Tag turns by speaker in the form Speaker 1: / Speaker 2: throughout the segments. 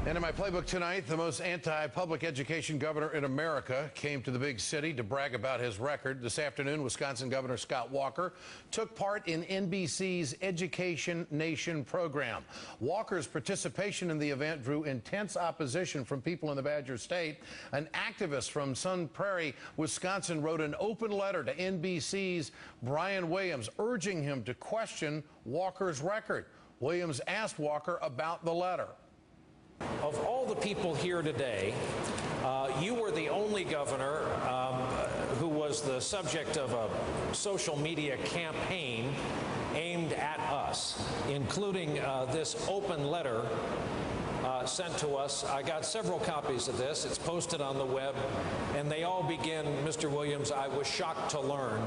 Speaker 1: And in my playbook tonight, the most anti-public education governor in America came to the big city to brag about his record. This afternoon, Wisconsin Governor Scott Walker took part in NBC's Education Nation program. Walker's participation in the event drew intense opposition from people in the Badger State. An activist from Sun Prairie, Wisconsin, wrote an open letter to NBC's Brian Williams, urging him to question Walker's record. Williams asked Walker about the letter.
Speaker 2: Of all the people here today, you were the only governor who was the subject of a social media campaign aimed at us, including this open letter sent to us. I got several copies of this. It's posted on the web, and they all begin, Mr. Williams, I was shocked to learn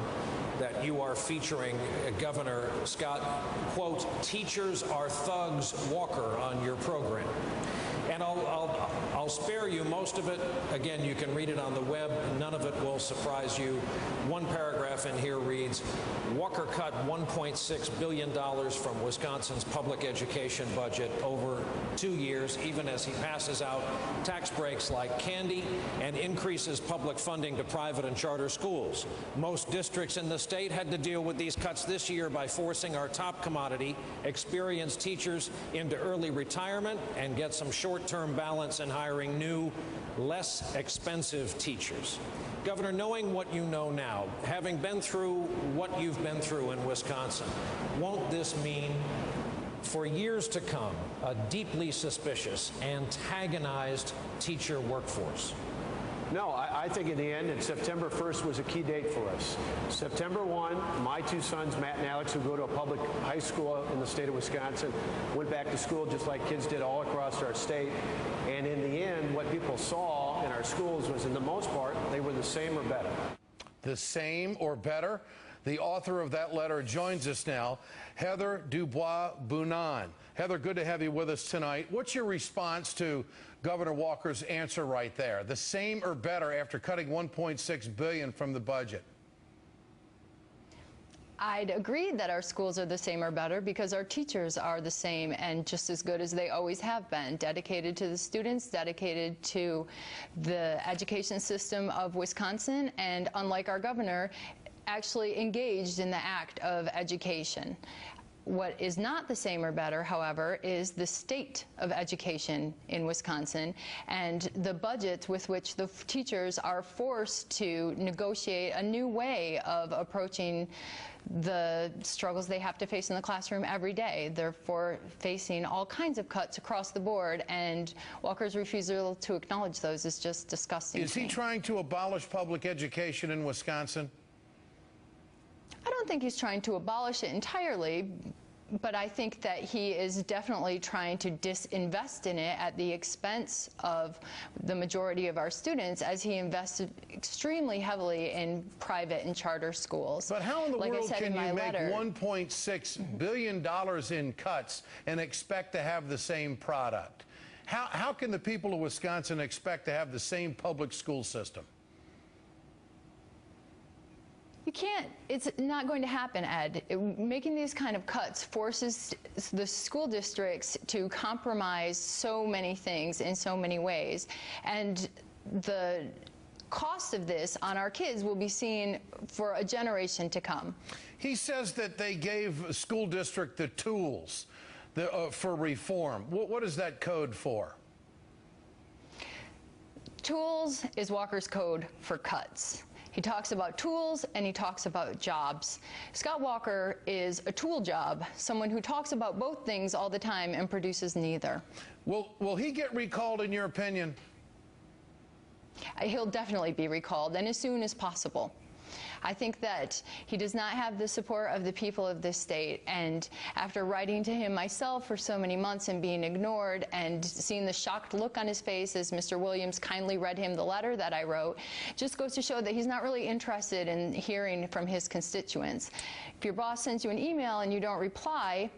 Speaker 2: that you are featuring Governor Scott, quote, teachers are thugs, Walker, on your program. And I'll spare you most of it. Again, you can read it on the web. None of it will surprise you. One paragraph in here reads, Walker cut $1.6 billion from Wisconsin's public education budget over 2 years, even as he passes out tax breaks like candy and increases public funding to private and charter schools. Most districts in the state had to deal with these cuts this year by forcing our top commodity, experienced teachers, into early retirement and get some short-term balance in hiring new, less expensive teachers. Governor, knowing what you know now, having been through what you've been through in Wisconsin, won't this mean for years to come a deeply suspicious, antagonized teacher workforce?
Speaker 3: No, I think in the end, and September 1st was a key date for us. September 1, my two sons, Matt and Alex, who go to a public high school in the state of Wisconsin, went back to school just like kids did all across our state. And in the end, what people saw in our schools was, in the most part, they were the same or better.
Speaker 1: The same or better? The author of that letter joins us now, Heather DuBois Bourenane. Heather, good to have you with us tonight. What's your response to Governor Walker's answer right there? The same or better after cutting $1.6 billion from the budget?
Speaker 4: I'd agree that our schools are the same or better because our teachers are the same and just as good as they always have been, dedicated to the students, dedicated to the education system of Wisconsin, and unlike our governor, actually engaged in the act of education. What is not the same or better, however, is the state of education in Wisconsin and the budget with which the teachers are forced to negotiate a new way of approaching the struggles they have to face in the classroom every day. They're facing all kinds of cuts across the board, and Walker's refusal to acknowledge those is just disgusting.
Speaker 1: Is he trying to abolish public education in Wisconsin?
Speaker 4: I don't think he's trying to abolish it entirely, but I think that he is definitely trying to disinvest in it at the expense of the majority of our students, as he invested extremely heavily in private and charter schools.
Speaker 1: But how in the world can you make
Speaker 4: letter,
Speaker 1: $1.6 billion in cuts and expect to have the same product? How can the people of Wisconsin expect to have the same public school system?
Speaker 4: You can't. It's not going to happen, Ed. Making these kind of cuts forces the school districts to compromise so many things in so many ways. And the cost of this on our kids will be seen for a generation to come.
Speaker 1: He says that they gave a school district the tools for reform. What is that code for?
Speaker 4: Tools is Walker's code for cuts. He talks about tools and he talks about jobs. Scott Walker is a tool job, someone who talks about both things all the time and produces neither.
Speaker 1: Will he get recalled, in your opinion?
Speaker 4: He'll definitely be recalled, and as soon as possible. I think that he does not have the support of the people of this state, and after writing to him myself for so many months and being ignored and seeing the shocked look on his face as Mr. Williams kindly read him the letter that I wrote, just goes to show that he's not really interested in hearing from his constituents. If your boss sends you an email and you don't reply,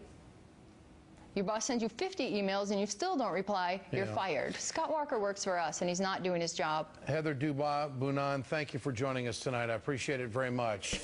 Speaker 4: your boss sends you 50 emails and you still don't reply, you're fired. Scott Walker works for us, and he's not doing his job.
Speaker 1: Heather DuBois Bourenane, thank you for joining us tonight. I appreciate it very much.